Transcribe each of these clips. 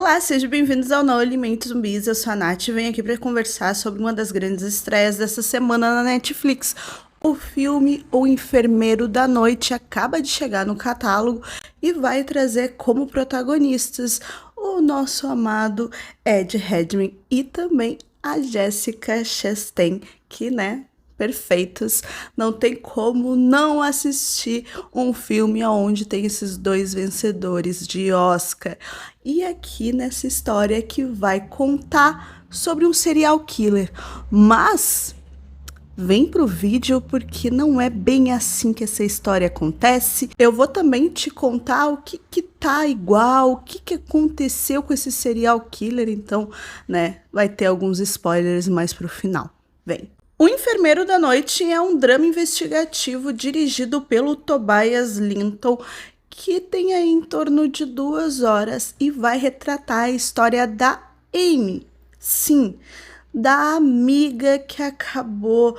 Olá, sejam bem-vindos ao Não Alimente Zumbis, eu sou a Nath e venho aqui para conversar sobre uma das grandes estreias dessa semana na Netflix. O filme O Enfermeiro da Noite acaba de chegar no catálogo e vai trazer como protagonistas o nosso amado Ed Redmayne e também a Jessica Chastain, que, perfeitos, não tem como não assistir um filme onde tem esses dois vencedores de Oscar. E aqui nessa história que vai contar sobre um serial killer, mas vem pro vídeo porque não é bem assim que essa história acontece. Eu vou também te contar o que tá igual, o que aconteceu com esse serial killer, então, vai ter alguns spoilers mais pro final. Vem. O Enfermeiro da Noite é um drama investigativo dirigido pelo Tobias Linton, que tem aí em torno de 2 horas e vai retratar a história da Amy. Sim, da amiga que acabou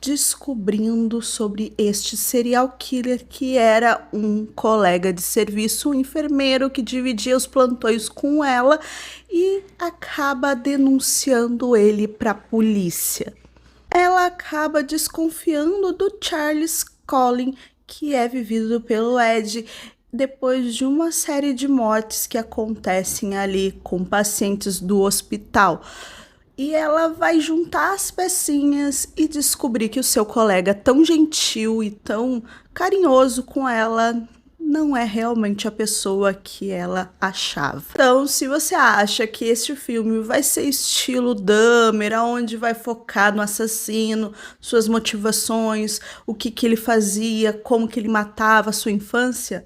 descobrindo sobre este serial killer, que era um colega de serviço, um enfermeiro que dividia os plantões com ela e acaba denunciando ele para a polícia. Ela acaba desconfiando do Charles Collin, que é vivido pelo Ed, depois de uma série de mortes que acontecem ali com pacientes do hospital. E ela vai juntar as pecinhas e descobrir que o seu colega tão gentil e tão carinhoso com ela não é realmente a pessoa que ela achava. Então, se você acha que este filme vai ser estilo Dahmer, onde vai focar no assassino, suas motivações, o que ele fazia, como que ele matava a sua infância,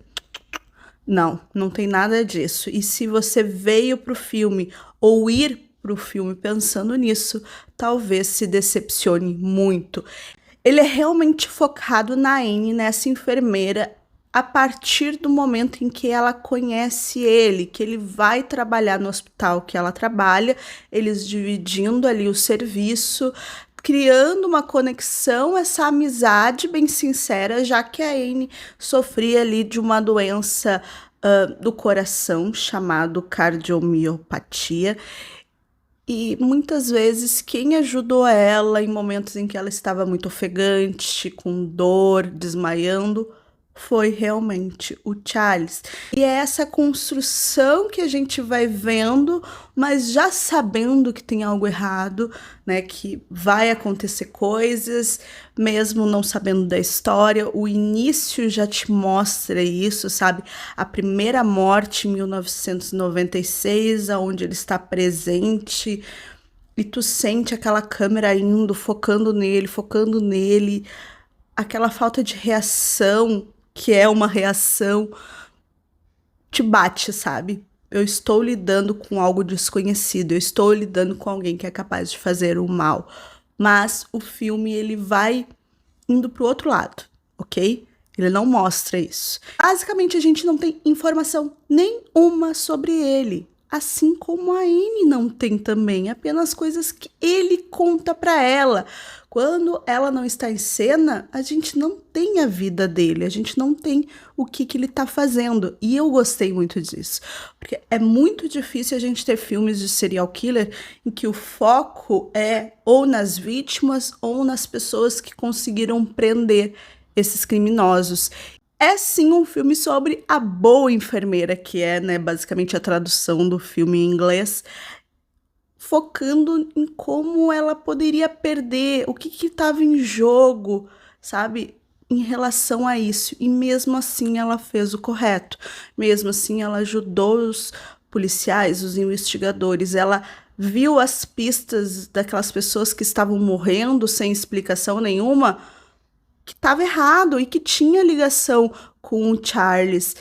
não tem nada disso. E se você veio pro filme ou ir pro filme pensando nisso, talvez se decepcione muito. Ele é realmente focado na Anne, nessa enfermeira, a partir do momento em que ela conhece ele, que ele vai trabalhar no hospital que ela trabalha, eles dividindo ali o serviço, criando uma conexão, essa amizade bem sincera, já que a Anne sofria ali de uma doença do coração, chamado cardiomiopatia, e muitas vezes quem ajudou ela em momentos em que ela estava muito ofegante, com dor, desmaiando, foi realmente o Charles. E é essa construção que a gente vai vendo, mas já sabendo que tem algo errado, que vai acontecer coisas, mesmo não sabendo da história. O início já te mostra isso, sabe? A primeira morte em 1996, onde ele está presente, e tu sente aquela câmera indo, focando nele, aquela falta de reação, que é uma reação, te bate, sabe? Eu estou lidando com algo desconhecido, eu estou lidando com alguém que é capaz de fazer o mal. Mas o filme, ele vai indo pro outro lado, ok? Ele não mostra isso. Basicamente, a gente não tem informação nenhuma sobre ele. Assim como a Anne não tem também, apenas coisas que ele conta para ela. Quando ela não está em cena, a gente não tem a vida dele, a gente não tem o que ele tá fazendo. E eu gostei muito disso, porque é muito difícil a gente ter filmes de serial killer em que o foco é ou nas vítimas ou nas pessoas que conseguiram prender esses criminosos. É sim um filme sobre a boa enfermeira, que é, basicamente a tradução do filme em inglês, focando em como ela poderia perder, o que estava em jogo, sabe, em relação a isso. E mesmo assim ela fez o correto, mesmo assim ela ajudou os policiais, os investigadores, ela viu as pistas daquelas pessoas que estavam morrendo sem explicação nenhuma, que estava errado e que tinha ligação com o Charles.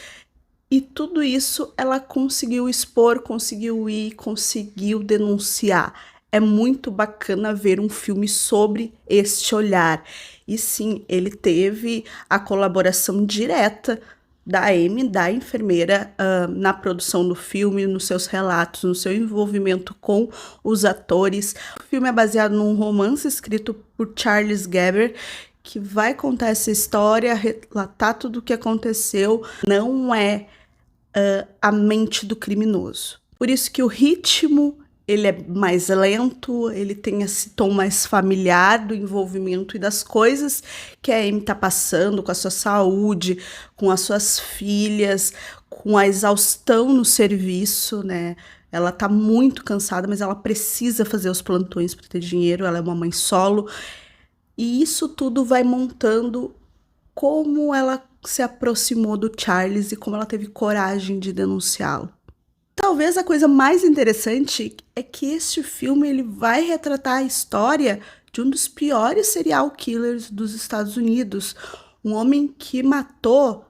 E tudo isso ela conseguiu expor, conseguiu denunciar. É muito bacana ver um filme sobre este olhar. E sim, ele teve a colaboração direta da Amy, da enfermeira, na produção do filme, nos seus relatos, no seu envolvimento com os atores. O filme é baseado num romance escrito por Charles Gaber, que vai contar essa história, relatar tudo o que aconteceu. Não é a mente do criminoso. Por isso que o ritmo ele é mais lento, ele tem esse tom mais familiar do envolvimento e das coisas que a Amy tá passando com a sua saúde, com as suas filhas, com a exaustão no serviço, né? Ela tá muito cansada, mas ela precisa fazer os plantões para ter dinheiro, ela é uma mãe solo. E isso tudo vai montando como ela se aproximou do Charles e como ela teve coragem de denunciá-lo. Talvez a coisa mais interessante é que este filme ele vai retratar a história de um dos piores serial killers dos Estados Unidos, um homem que matou,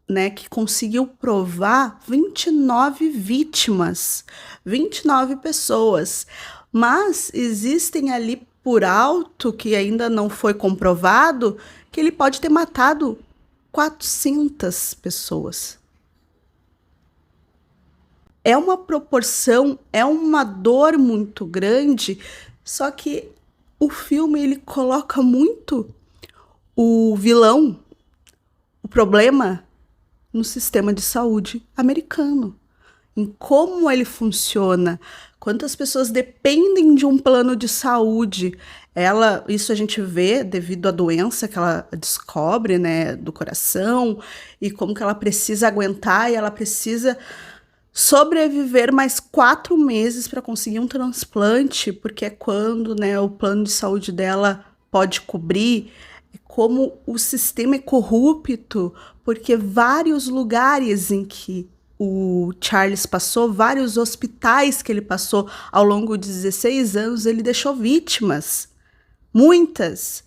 né, que conseguiu provar 29 vítimas, 29 pessoas, mas existem ali por alto, que ainda não foi comprovado, que ele pode ter matado 400 pessoas. É uma proporção, é uma dor muito grande, só que o filme ele coloca muito o vilão, o problema, no sistema de saúde americano, em como ele funciona, quantas pessoas dependem de um plano de saúde. Isso a gente vê devido à doença que ela descobre, né, do coração, e como que ela precisa aguentar, e ela precisa sobreviver mais 4 meses para conseguir um transplante, porque é quando, né, o plano de saúde dela pode cobrir. Como o sistema é corrupto, porque vários lugares em que o Charles passou, vários hospitais que ele passou ao longo de 16 anos, ele deixou vítimas, muitas.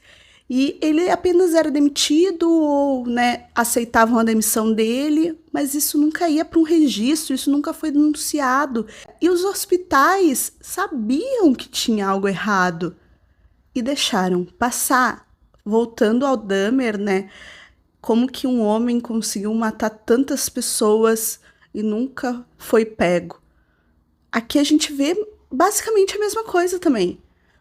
E ele apenas era demitido ou, né, aceitavam a demissão dele, mas isso nunca ia para um registro, isso nunca foi denunciado. E os hospitais sabiam que tinha algo errado e deixaram passar. Voltando ao Dahmer, né, como que um homem conseguiu matar tantas pessoas e nunca foi pego. Aqui a gente vê basicamente a mesma coisa também.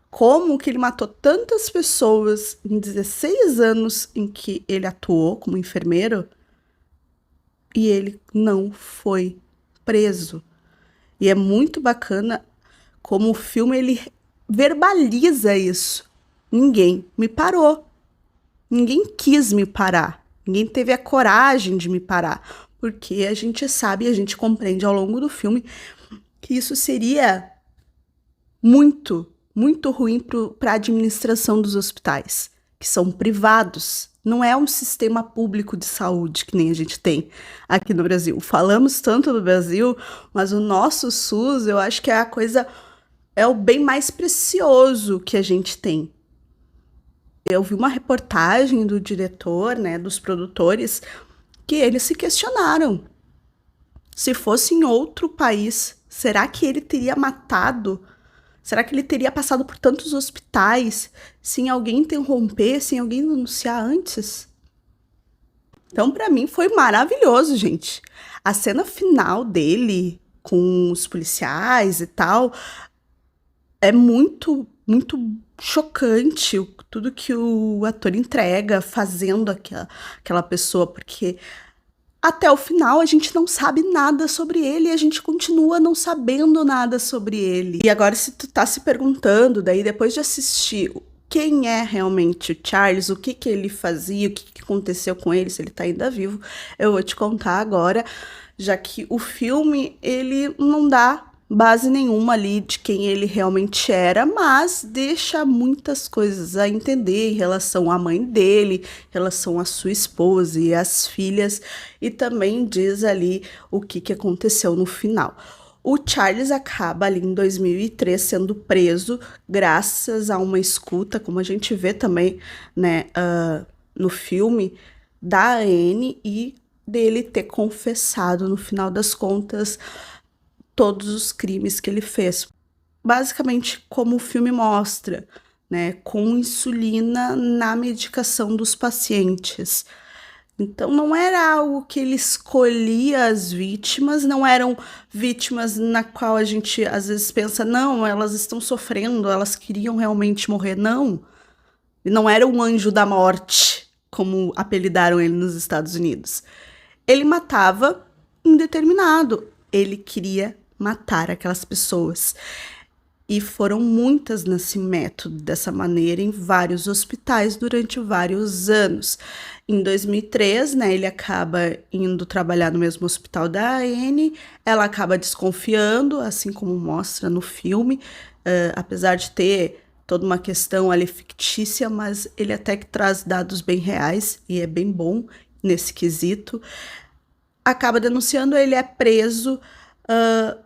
Como que ele matou tantas pessoas em 16 anos em que ele atuou como enfermeiro e ele não foi preso. E é muito bacana como o filme ele verbaliza isso. Ninguém me parou. Ninguém quis me parar. Ninguém teve a coragem de me parar. Porque a gente sabe, a gente compreende ao longo do filme que isso seria muito ruim para a administração dos hospitais, que são privados. Não é um sistema público de saúde que nem a gente tem aqui no Brasil. Falamos tanto do Brasil, mas o nosso SUS, eu acho que é o bem mais precioso que a gente tem. Eu vi uma reportagem do diretor, né, dos produtores, que eles se questionaram. Se fosse em outro país, será que ele teria matado? Será que ele teria passado por tantos hospitais sem alguém interromper, sem alguém denunciar antes? Então, para mim, foi maravilhoso, gente. A cena final dele com os policiais e tal é muito chocante tudo que o ator entrega fazendo aquela pessoa, porque até o final a gente não sabe nada sobre ele e a gente continua não sabendo nada sobre ele. E agora, se tu tá se perguntando, daí depois de assistir quem é realmente o Charles, o que ele fazia, o que aconteceu com ele, se ele tá ainda vivo, eu vou te contar agora, já que o filme, ele não dá base nenhuma ali de quem ele realmente era, mas deixa muitas coisas a entender em relação à mãe dele, em relação à sua esposa e às filhas, e também diz ali o que aconteceu no final. O Charles acaba ali em 2003 sendo preso graças a uma escuta, como a gente vê também, né, no filme, da Anne, e dele ter confessado no final das contas todos os crimes que ele fez. Basicamente, como o filme mostra, né, com insulina na medicação dos pacientes. Então, não era algo que ele escolhia as vítimas, não eram vítimas na qual a gente às vezes pensa, não, elas estão sofrendo, elas queriam realmente morrer. Não, ele não era um anjo da morte, como apelidaram ele nos Estados Unidos. Ele matava indeterminado, ele queria matar aquelas pessoas. E foram muitas nesse método, dessa maneira, em vários hospitais durante vários anos. Em 2003, né, ele acaba indo trabalhar no mesmo hospital da Anne, ela acaba desconfiando, assim como mostra no filme, apesar de ter toda uma questão ali fictícia, mas ele até que traz dados bem reais, e é bem bom nesse quesito. Acaba denunciando, ele é preso.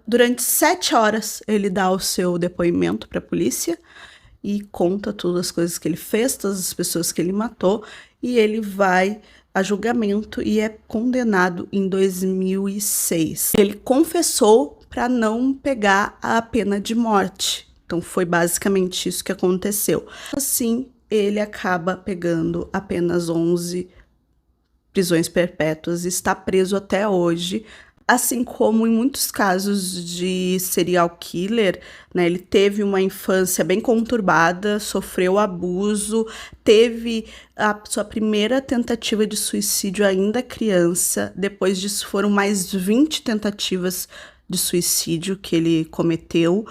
Durante 7 horas ele dá o seu depoimento para a polícia e conta todas as coisas que ele fez, todas as pessoas que ele matou, e ele vai a julgamento e é condenado em 2006. Ele confessou para não pegar a pena de morte, então foi basicamente isso que aconteceu. Assim, ele acaba pegando apenas 11 prisões perpétuas e está preso até hoje. Assim como em muitos casos de serial killer, né, ele teve uma infância bem conturbada, sofreu abuso, teve a sua primeira tentativa de suicídio ainda criança, depois disso foram mais 20 tentativas de suicídio que ele cometeu.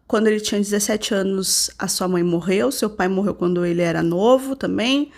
Quando ele tinha 17 anos, a sua mãe morreu, seu pai morreu quando ele era novo também,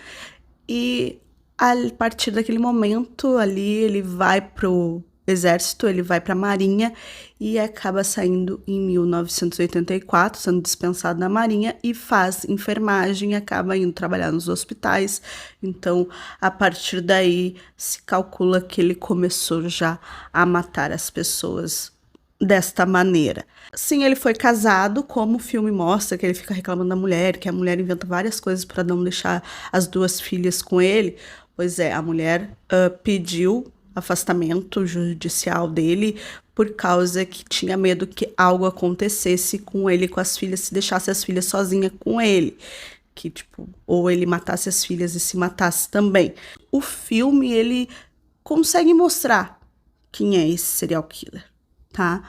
e a partir daquele momento ali ele vai pro exército, ele vai para a Marinha e acaba saindo em 1984, sendo dispensado da Marinha e faz enfermagem, acaba indo trabalhar nos hospitais. Então, a partir daí, se calcula que ele começou já a matar as pessoas desta maneira. Sim, ele foi casado, como o filme mostra, que ele fica reclamando da mulher, que a mulher inventa várias coisas para não deixar as 2 filhas com ele. Pois é, a mulher pediu afastamento judicial dele por causa que tinha medo que algo acontecesse com ele e com as filhas, se deixasse as filhas sozinhas com ele. Que, tipo, ou ele matasse as filhas e se matasse também. O filme, ele consegue mostrar quem é esse serial killer, tá?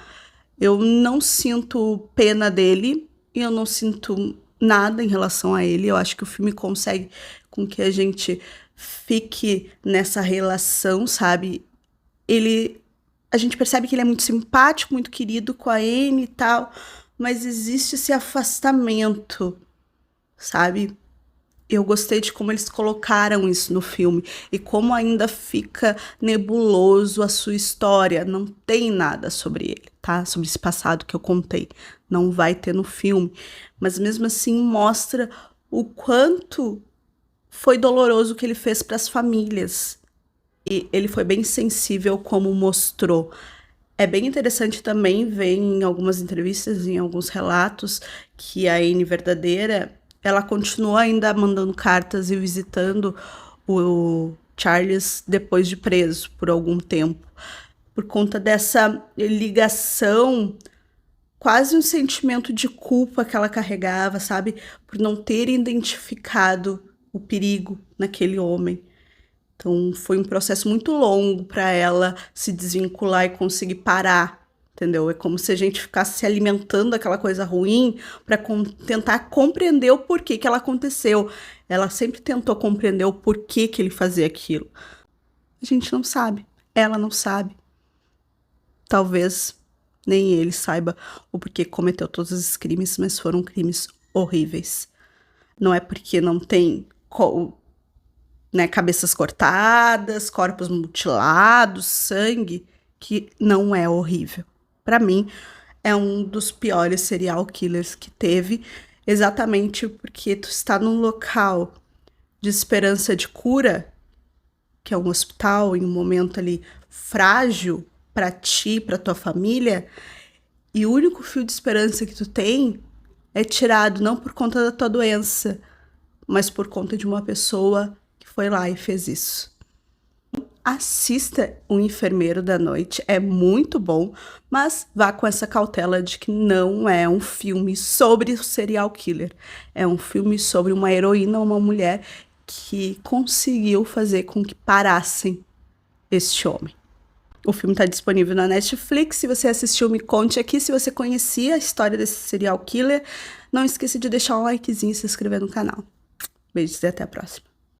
Eu não sinto pena dele e eu não sinto nada em relação a ele. Eu acho que o filme consegue com que a gente fique nessa relação, sabe? A gente percebe que ele é muito simpático, muito querido com a Anne e tal, mas existe esse afastamento, sabe? Eu gostei de como eles colocaram isso no filme e como ainda fica nebuloso a sua história. Não tem nada sobre ele, tá? Sobre esse passado que eu contei. Não vai ter no filme. Mas mesmo assim mostra o quanto foi doloroso o que ele fez para as famílias. E ele foi bem sensível como mostrou. É bem interessante também ver em algumas entrevistas, em alguns relatos, que a Anne verdadeira, ela continuou ainda mandando cartas e visitando o Charles depois de preso por algum tempo. Por conta dessa ligação, quase um sentimento de culpa que ela carregava, sabe? Por não ter identificado o perigo naquele homem. Então, foi um processo muito longo para ela se desvincular e conseguir parar, entendeu? É como se a gente ficasse se alimentando daquela coisa ruim para tentar compreender o porquê que ela aconteceu. Ela sempre tentou compreender o porquê que ele fazia aquilo. A gente não sabe. Ela não sabe. Talvez nem ele saiba o porquê cometeu todos esses crimes, mas foram crimes horríveis. Não é porque não tem cabeças cortadas, corpos mutilados, sangue, que não é horrível. Para mim, é um dos piores serial killers que teve, exatamente porque tu está num local de esperança de cura, que é um hospital, em um momento ali frágil para ti, para tua família, e o único fio de esperança que tu tem é tirado não por conta da tua doença, mas por conta de uma pessoa que foi lá e fez isso. Assista O Enfermeiro da Noite, é muito bom, mas vá com essa cautela de que não é um filme sobre o serial killer. É um filme sobre uma heroína, uma mulher que conseguiu fazer com que parassem este homem. O filme está disponível na Netflix. Se você assistiu, me conte aqui. Se você conhecia a história desse serial killer, não esqueça de deixar um likezinho e se inscrever no canal. Beijos e até a próxima.